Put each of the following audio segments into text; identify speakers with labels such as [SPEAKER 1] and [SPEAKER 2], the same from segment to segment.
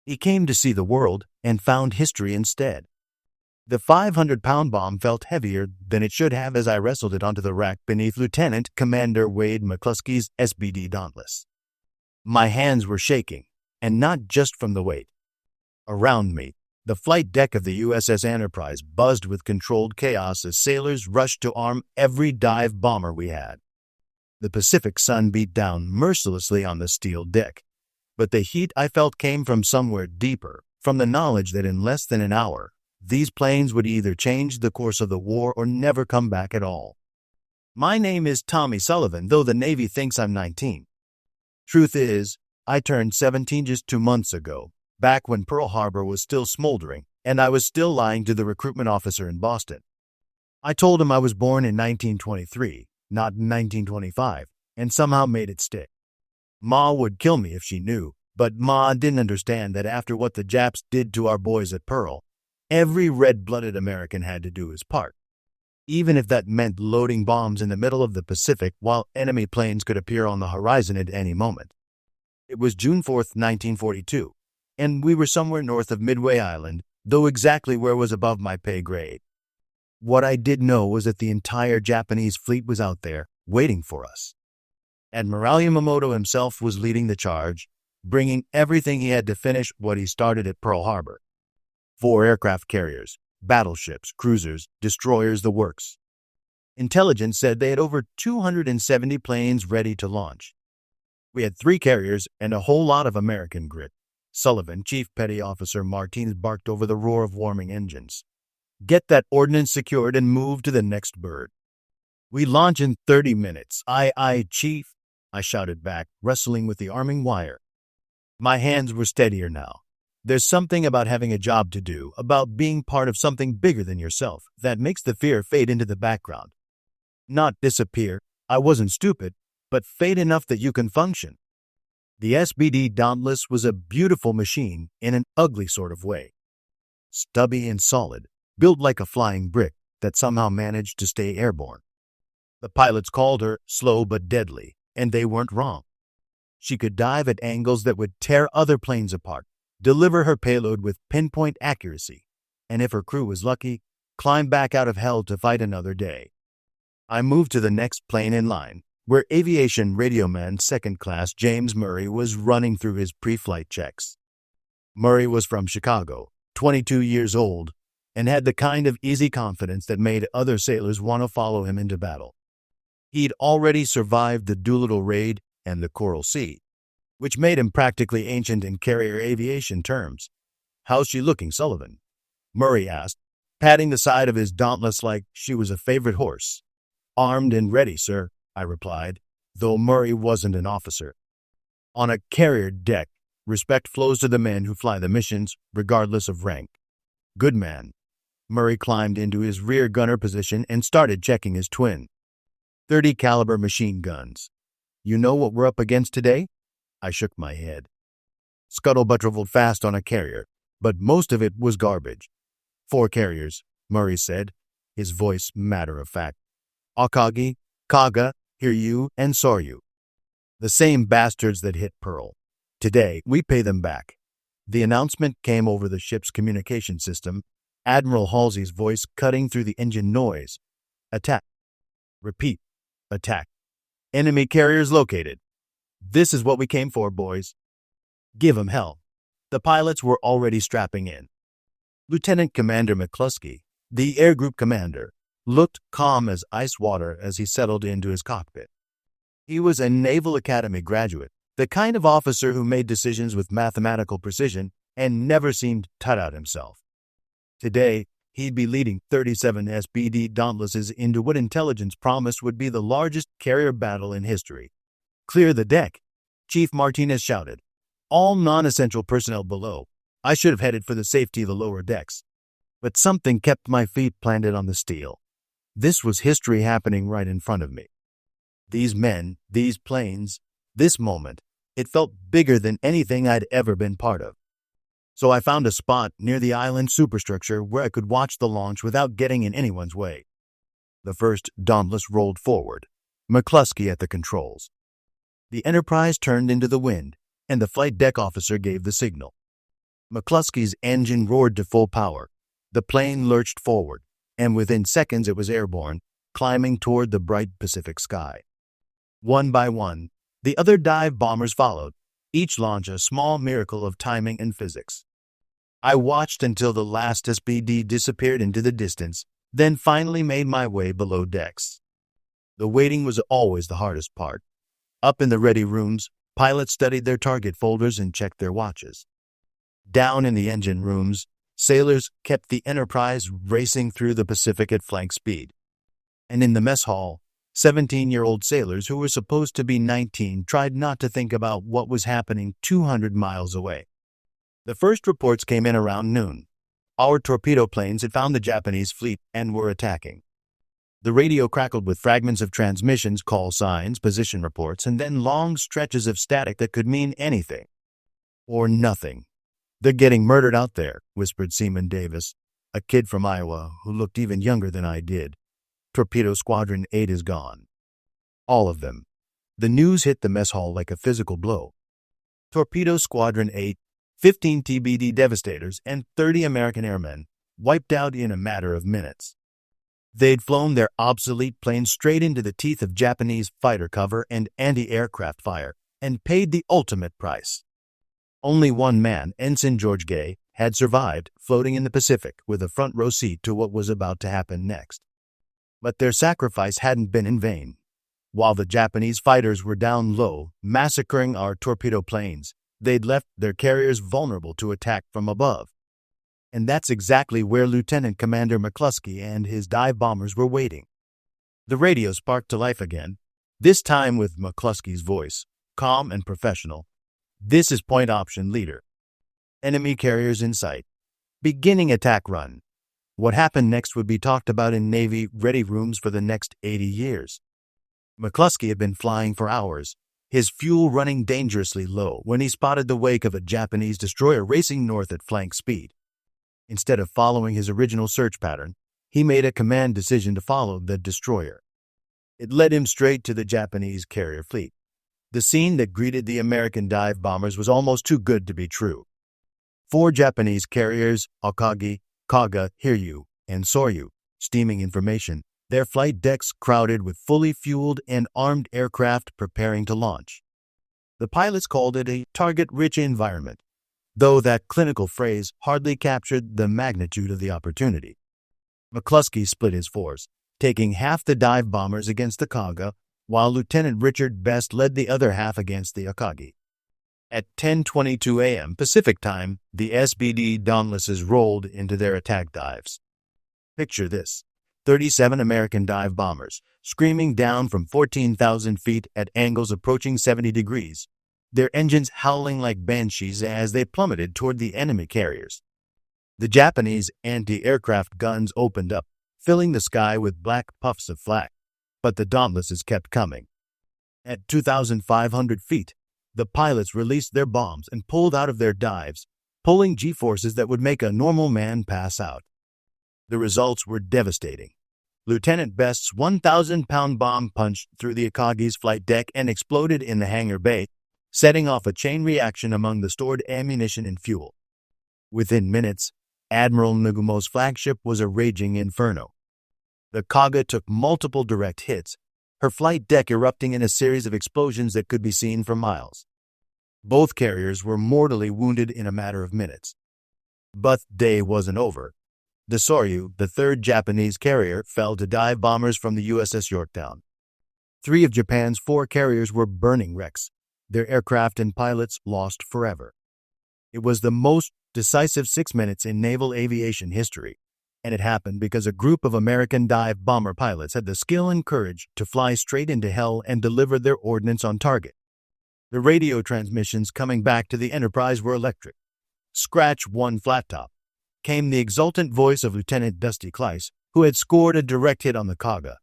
[SPEAKER 1] He came to see the world and found history instead. The 500-pound bomb felt heavier than it should have as I wrestled it onto the rack beneath Lieutenant Commander Wade McClusky's SBD Dauntless. My hands were shaking, and not just from the weight. Around me, the flight deck of the USS Enterprise buzzed with controlled chaos as sailors rushed to arm every dive bomber we had. The Pacific sun beat down mercilessly on the steel deck, but the heat I felt came from somewhere deeper, from the knowledge that in less than an hour, these planes would either change the course of the war or never come back at all. My name is Tommy Sullivan, though the Navy thinks I'm 19. Truth is, I turned 17 just 2 months ago, back when Pearl Harbor was still smoldering, and I was still lying to the recruitment officer in Boston. I told him I was born in 1923, not in 1925, and somehow made it stick. Ma would kill me if she knew, but Ma didn't understand that after what the Japs did to our boys at Pearl, every red-blooded American had to do his part, even if that meant loading bombs in the middle of the Pacific while enemy planes could appear on the horizon at any moment. It was June 4th, 1942, and we were somewhere north of Midway Island, though exactly where was above my pay grade. What I did know was that the entire Japanese fleet was out there, waiting for us. Admiral Yamamoto himself was leading the charge, bringing everything he had to finish what he started at Pearl Harbor. 4 aircraft carriers, battleships, cruisers, destroyers, the works. Intelligence said they had over 270 planes ready to launch. We had 3 carriers and a whole lot of American grit. Sullivan, Chief Petty Officer Martinez, barked over the roar of warming engines. Get that ordnance secured and move to the next bird. We launch in 30 minutes. Aye, Chief, I shouted back, wrestling with the arming wire. My hands were steadier now. There's something about having a job to do, about being part of something bigger than yourself, that makes the fear fade into the background. Not disappear, I wasn't stupid, but fade enough that you can function. The SBD Dauntless was a beautiful machine in an ugly sort of way. Stubby and solid, built like a flying brick that somehow managed to stay airborne. The pilots called her slow but deadly, and they weren't wrong. She could dive at angles that would tear other planes apart, deliver her payload with pinpoint accuracy, and if her crew was lucky, climb back out of hell to fight another day. I moved to the next plane in line, where aviation radioman second class James Murray was running through his pre-flight checks. Murray was from Chicago, 22 years old, and had the kind of easy confidence that made other sailors want to follow him into battle. He'd already survived the Doolittle raid and the Coral Sea, which made him practically ancient in carrier aviation terms. "How's she looking, Sullivan?" Murray asked, patting the side of his Dauntless like she was a favorite horse. "Armed and ready, sir," I replied, though Murray wasn't an officer. On a carrier deck, respect flows to the men who fly the missions, regardless of rank. "Good man." Murray climbed into his rear gunner position and started checking his twin. 30 caliber machine guns. "You know what we're up against today?" I shook my head. Scuttlebutt traveled fast on a carrier, but most of it was garbage. 4 carriers, Murray said, his voice matter-of-fact. Akagi, Kaga, Hiryu, and Soryu. The same bastards that hit Pearl. Today, we pay them back. The announcement came over the ship's communication system, Admiral Halsey's voice cutting through the engine noise. "Attack. Repeat. Attack. Enemy carriers located. This is what we came for, boys." Give 'em hell. The pilots were already strapping in. Lieutenant Commander McClusky, the air group commander, looked calm as ice water as he settled into his cockpit. He was a Naval Academy graduate, the kind of officer who made decisions with mathematical precision and never seemed tut out himself. Today, he'd be leading 37 SBD Dauntlesses into what intelligence promised would be the largest carrier battle in history. "Clear the deck," Chief Martinez shouted. "All non-essential personnel below." I should have headed for the safety of the lower decks, but something kept my feet planted on the steel. This was history happening right in front of me. These men, these planes, this moment, it felt bigger than anything I'd ever been part of. So I found a spot near the island superstructure where I could watch the launch without getting in anyone's way. The first Dauntless rolled forward, McClusky at the controls. The Enterprise turned into the wind, and the flight deck officer gave the signal. McClusky's engine roared to full power. The plane lurched forward, and within seconds it was airborne, climbing toward the bright Pacific sky. One by one, the other dive bombers followed, each launch a small miracle of timing and physics. I watched until the last SBD disappeared into the distance, then finally made my way below decks. The waiting was always the hardest part. Up in the ready rooms, pilots studied their target folders and checked their watches. Down in the engine rooms, sailors kept the Enterprise racing through the Pacific at flank speed. And in the mess hall, 17-year-old sailors who were supposed to be 19 tried not to think about what was happening 200 miles away. The first reports came in around noon. Our torpedo planes had found the Japanese fleet and were attacking. The radio crackled with fragments of transmissions, call signs, position reports, and then long stretches of static that could mean anything. Or nothing. "They're getting murdered out there," whispered Seaman Davis, a kid from Iowa who looked even younger than I did. "Torpedo Squadron 8 is gone. All of them." The news hit the mess hall like a physical blow. Torpedo Squadron 8, 15 TBD Devastators, and 30 American airmen wiped out in a matter of minutes. They'd flown their obsolete planes straight into the teeth of Japanese fighter cover and anti-aircraft fire, and paid the ultimate price. Only one man, Ensign George Gay, had survived, floating in the Pacific with a front row seat to what was about to happen next. But their sacrifice hadn't been in vain. While the Japanese fighters were down low, massacring our torpedo planes, they'd left their carriers vulnerable to attack from above. And that's exactly where Lieutenant Commander McClusky and his dive bombers were waiting. The radio sparked to life again, this time with McClusky's voice, calm and professional. "This is Point Option Leader. Enemy carriers in sight. Beginning attack run." What happened next would be talked about in Navy ready rooms for the next 80 years. McClusky had been flying for hours, his fuel running dangerously low when he spotted the wake of a Japanese destroyer racing north at flank speed. Instead of following his original search pattern, he made a command decision to follow the destroyer. It led him straight to the Japanese carrier fleet. The scene that greeted the American dive bombers was almost too good to be true. 4 Japanese carriers, Akagi, Kaga, Hiryu, and Soryu, steaming information, their flight decks crowded with fully fueled and armed aircraft preparing to launch. The pilots called it a target-rich environment, though that clinical phrase hardly captured the magnitude of the opportunity. McClusky split his force, taking half the dive bombers against the Kaga, while Lieutenant Richard Best led the other half against the Akagi. At 10:22 a.m. Pacific time, the SBD Dauntlesses rolled into their attack dives. Picture this: 37 American dive bombers, screaming down from 14,000 feet at angles approaching 70 degrees, their engines howling like banshees as they plummeted toward the enemy carriers. The Japanese anti-aircraft guns opened up, filling the sky with black puffs of flak, but the Dauntlesses kept coming. At 2,500 feet, the pilots released their bombs and pulled out of their dives, pulling G-forces that would make a normal man pass out. The results were devastating. Lieutenant Best's 1,000-pound bomb punched through the Akagi's flight deck and exploded in the hangar bay, setting off a chain reaction among the stored ammunition and fuel. Within minutes, Admiral Nagumo's flagship was a raging inferno. The Kaga took multiple direct hits, her flight deck erupting in a series of explosions that could be seen for miles. Both carriers were mortally wounded in a matter of minutes. But the day wasn't over. The Soryu, the 3rd Japanese carrier, fell to dive bombers from the USS Yorktown. 3 of Japan's 4 carriers were burning wrecks, their aircraft and pilots lost forever. It was the most decisive 6 minutes in naval aviation history, and it happened because a group of American dive bomber pilots had the skill and courage to fly straight into hell and deliver their ordnance on target. The radio transmissions coming back to the Enterprise were electric. "Scratch one flat top," came the exultant voice of Lieutenant Dusty Kleiss, who had scored a direct hit on the Kaga.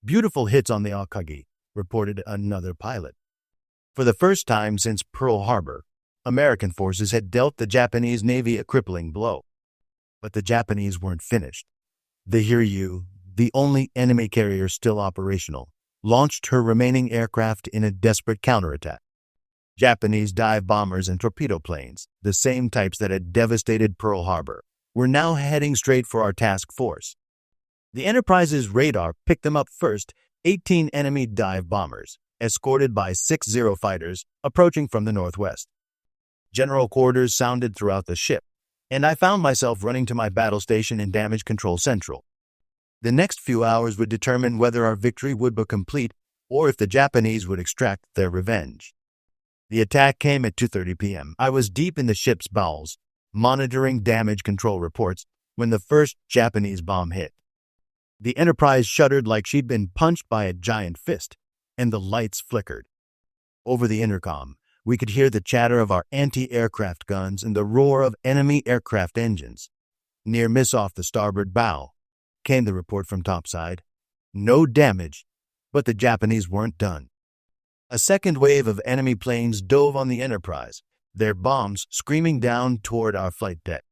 [SPEAKER 1] "Beautiful hits on the Akagi," reported another pilot. For the first time since Pearl Harbor, American forces had dealt the Japanese Navy a crippling blow. But the Japanese weren't finished. The Hiryu, the only enemy carrier still operational, launched her remaining aircraft in a desperate counterattack. Japanese dive bombers and torpedo planes, the same types that had devastated Pearl Harbor, were now heading straight for our task force. The Enterprise's radar picked them up first, 18 enemy dive bombers, escorted by 6 Zero fighters approaching from the northwest. General quarters sounded throughout the ship, and I found myself running to my battle station in Damage Control Central. The next few hours would determine whether our victory would be complete or if the Japanese would extract their revenge. The attack came at 2:30 p.m. I was deep in the ship's bowels, monitoring damage control reports, when the first Japanese bomb hit. The Enterprise shuddered like she'd been punched by a giant fist, and the lights flickered. Over the intercom, we could hear the chatter of our anti-aircraft guns and the roar of enemy aircraft engines. Near miss off the starboard bow, came the report from topside. No damage, but the Japanese weren't done. A second wave of enemy planes dove on the Enterprise, their bombs screaming down toward our flight deck.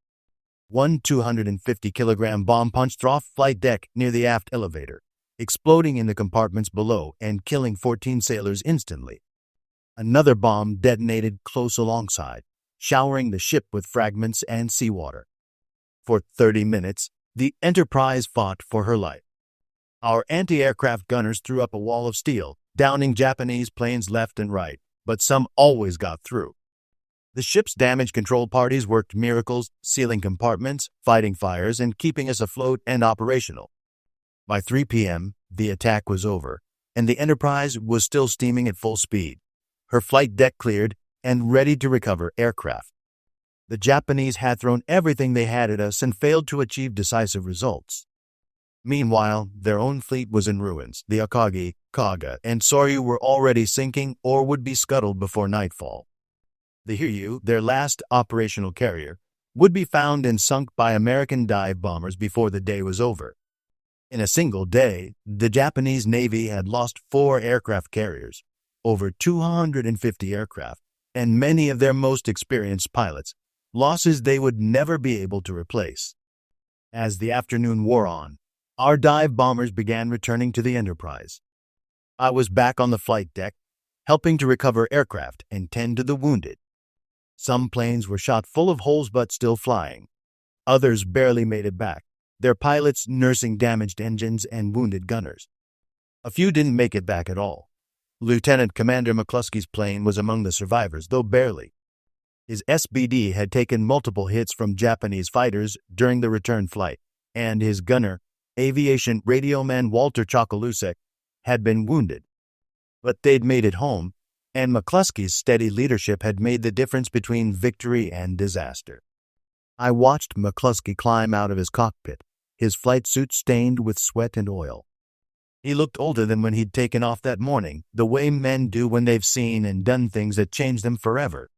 [SPEAKER 1] One 250-kilogram bomb punched off flight deck near the aft elevator, exploding in the compartments below and killing 14 sailors instantly. Another bomb detonated close alongside, showering the ship with fragments and seawater. For 30 minutes, the Enterprise fought for her life. Our anti-aircraft gunners threw up a wall of steel, downing Japanese planes left and right, but some always got through. The ship's damage control parties worked miracles, sealing compartments, fighting fires, and keeping us afloat and operational. By 3 p.m., the attack was over, and the Enterprise was still steaming at full speed, her flight deck cleared and ready to recover aircraft. The Japanese had thrown everything they had at us and failed to achieve decisive results. Meanwhile, their own fleet was in ruins. The Akagi, Kaga, and Soryu were already sinking or would be scuttled before nightfall. The Hiryu, their last operational carrier, would be found and sunk by American dive bombers before the day was over. In a single day, the Japanese Navy had lost 4 aircraft carriers, over 250 aircraft, and many of their most experienced pilots, losses they would never be able to replace. As the afternoon wore on, our dive bombers began returning to the Enterprise. I was back on the flight deck, helping to recover aircraft and tend to the wounded. Some planes were shot full of holes but still flying. Others barely made it back, their pilots nursing damaged engines and wounded gunners. A few didn't make it back at all. Lieutenant Commander McClusky's plane was among the survivors, though barely. His SBD had taken multiple hits from Japanese fighters during the return flight, and his gunner, aviation radioman Walter Chokalusek, had been wounded. But they'd made it home, and McClusky's steady leadership had made the difference between victory and disaster. I watched McClusky climb out of his cockpit, his flight suit stained with sweat and oil. He looked older than when he'd taken off that morning, the way men do when they've seen and done things that change them forever.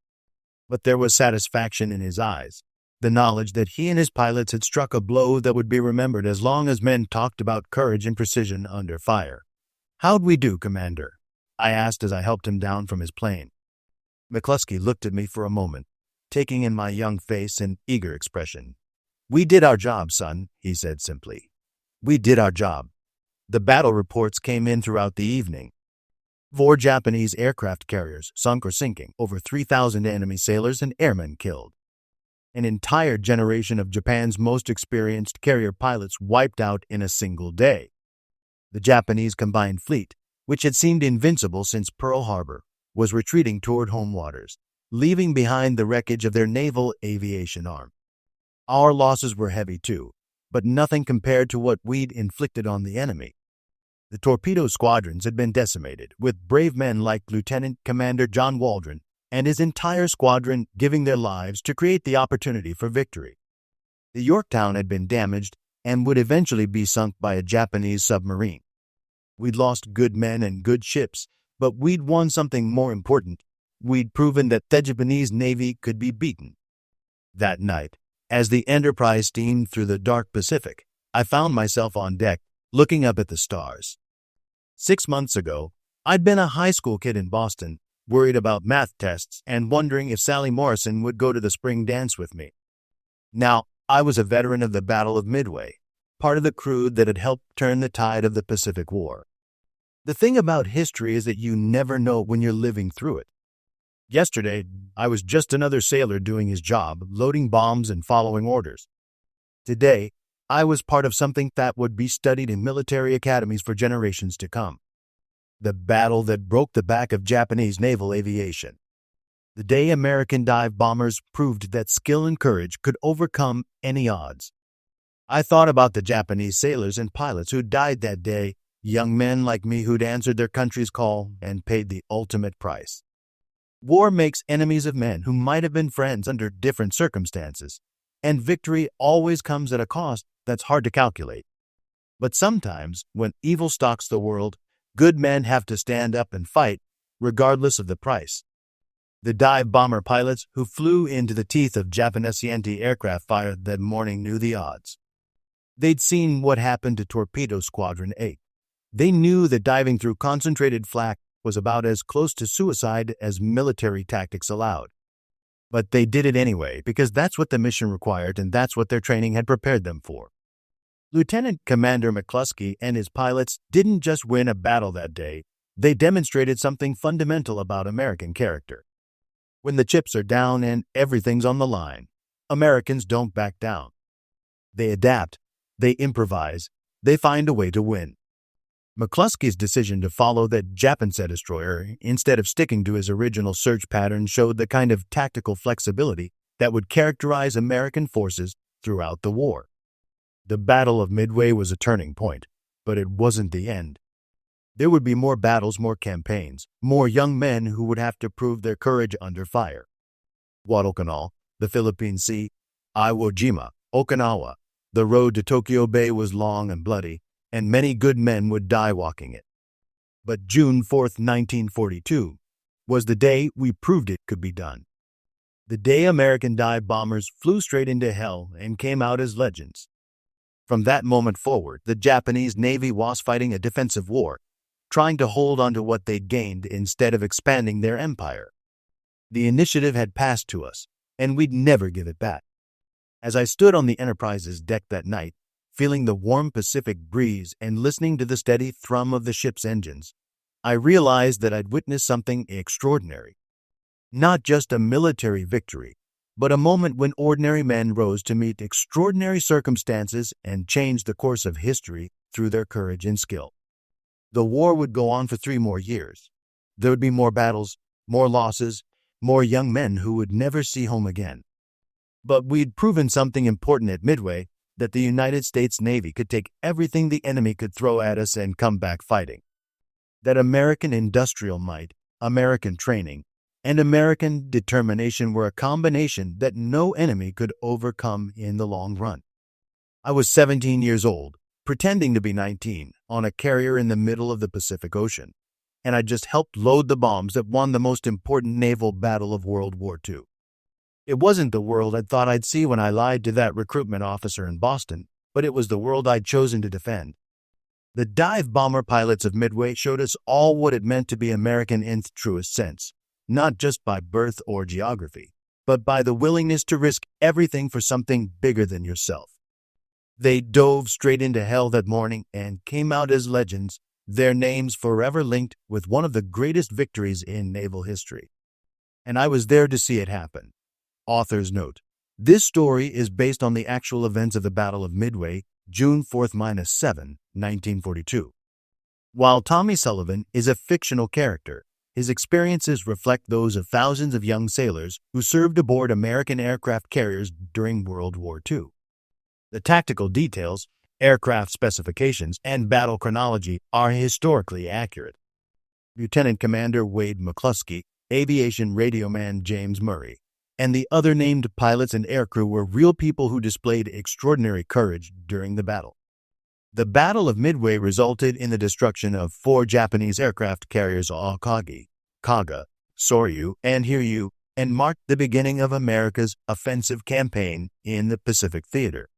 [SPEAKER 1] But there was satisfaction in his eyes, the knowledge that he and his pilots had struck a blow that would be remembered as long as men talked about courage and precision under fire. "How'd we do, Commander?" I asked as I helped him down from his plane. McClusky looked at me for a moment, taking in my young face an eager expression. "We did our job, son," he said simply. "We did our job." The battle reports came in throughout the evening. 4 Japanese aircraft carriers sunk or sinking, over 3,000 enemy sailors and airmen killed. An entire generation of Japan's most experienced carrier pilots wiped out in a single day. The Japanese combined fleet, which had seemed invincible since Pearl Harbor, was retreating toward home waters, leaving behind the wreckage of their naval aviation arm. Our losses were heavy too, but nothing compared to what we'd inflicted on the enemy. The torpedo squadrons had been decimated, with brave men like Lieutenant Commander John Waldron and his entire squadron giving their lives to create the opportunity for victory. The Yorktown had been damaged and would eventually be sunk by a Japanese submarine. We'd lost good men and good ships, but we'd won something more important. We'd proven that the Japanese Navy could be beaten. That night, as the Enterprise steamed through the dark Pacific, I found myself on deck, looking up at the stars. 6 months ago, I'd been a high school kid in Boston, worried about math tests and wondering if Sally Morrison would go to the spring dance with me. Now, I was a veteran of the Battle of Midway, part of the crew that had helped turn the tide of the Pacific War. The thing about history is that you never know when you're living through it. Yesterday, I was just another sailor doing his job, loading bombs and following orders. Today, I was part of something that would be studied in military academies for generations to come. The battle that broke the back of Japanese naval aviation. The day American dive bombers proved that skill and courage could overcome any odds. I thought about the Japanese sailors and pilots who died that day, young men like me who'd answered their country's call and paid the ultimate price. War makes enemies of men who might have been friends under different circumstances, and victory always comes at a cost that's hard to calculate. But sometimes, when evil stalks the world, good men have to stand up and fight, regardless of the price. The dive bomber pilots who flew into the teeth of Japanese anti-aircraft fire that morning knew the odds. They'd seen what happened to Torpedo Squadron 8. They knew that diving through concentrated flak was about as close to suicide as military tactics allowed. But they did it anyway because that's what the mission required and that's what their training had prepared them for. Lieutenant Commander McClusky and his pilots didn't just win a battle that day, they demonstrated something fundamental about American character. When the chips are down and everything's on the line, Americans don't back down. They adapt, they improvise, they find a way to win. McClusky's decision to follow the Japanese destroyer instead of sticking to his original search pattern showed the kind of tactical flexibility that would characterize American forces throughout the war. The Battle of Midway was a turning point, but it wasn't the end. There would be more battles, more campaigns, more young men who would have to prove their courage under fire. Guadalcanal, the Philippine Sea, Iwo Jima, Okinawa. The road to Tokyo Bay was long and bloody, and many good men would die walking it. But June 4, 1942, was the day we proved it could be done. The day American dive bombers flew straight into hell and came out as legends. From that moment forward, the Japanese Navy was fighting a defensive war, trying to hold on to what they'd gained instead of expanding their empire. The initiative had passed to us, and we'd never give it back. As I stood on the Enterprise's deck that night, feeling the warm Pacific breeze and listening to the steady thrum of the ship's engines, I realized that I'd witnessed something extraordinary. Not just a military victory, but a moment when ordinary men rose to meet extraordinary circumstances and changed the course of history through their courage and skill. The war would go on for 3 more years. There would be more battles, more losses, more young men who would never see home again. But we'd proven something important at Midway, that the United States Navy could take everything the enemy could throw at us and come back fighting. That American industrial might, American training, and American determination were a combination that no enemy could overcome in the long run. I was 17 years old, pretending to be 19, on a carrier in the middle of the Pacific Ocean, and I just helped load the bombs that won the most important naval battle of World War II. It wasn't the world I'd thought I'd see when I lied to that recruitment officer in Boston, but it was the world I'd chosen to defend. The dive bomber pilots of Midway showed us all what it meant to be American in the truest sense, not just by birth or geography, but by the willingness to risk everything for something bigger than yourself. They dove straight into hell that morning and came out as legends, their names forever linked with one of the greatest victories in naval history. And I was there to see it happen. Author's note: this story is based on the actual events of the Battle of Midway, June 4-7, 1942. While Tommy Sullivan is a fictional character, his experiences reflect those of thousands of young sailors who served aboard American aircraft carriers during World War II. The tactical details, aircraft specifications, and battle chronology are historically accurate. Lieutenant Commander Wade McClusky, aviation radioman James Murray, and the other named pilots and aircrew were real people who displayed extraordinary courage during the battle. The Battle of Midway resulted in the destruction of 4 Japanese aircraft carriers Akagi, Kaga, Soryu, and Hiryu, and marked the beginning of America's offensive campaign in the Pacific theater.